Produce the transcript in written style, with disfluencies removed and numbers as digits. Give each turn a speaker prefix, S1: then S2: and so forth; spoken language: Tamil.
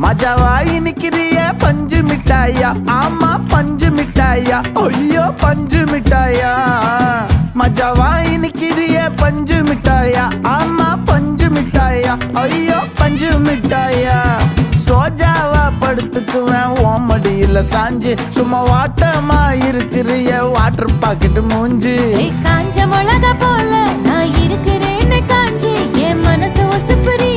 S1: மஜாவா இனிக்கிறிய பஞ்சு மிட்டாயா, ஆமா பஞ்சு மிட்டாயா, ஐயோ பஞ்சு மிட்டாயா. மஜாவா இனிக்கிறிய பஞ்சு மிட்டாயா, ஆமா பஞ்சு மிட்டாயா, ஐயோ பஞ்சு மிட்டாயா. சோஜாவா படுத்துக்குவேன் ஓமடியில சாஞ்சு, சும்மா வாட்டமா இருக்கிறிய வாட்டர் பாக்கெட் மூஞ்சி.
S2: காஞ்ச மிளகா போல நான் இருக்கிறேன்னு காஞ்சி என் மனசு ஒசுப்புரி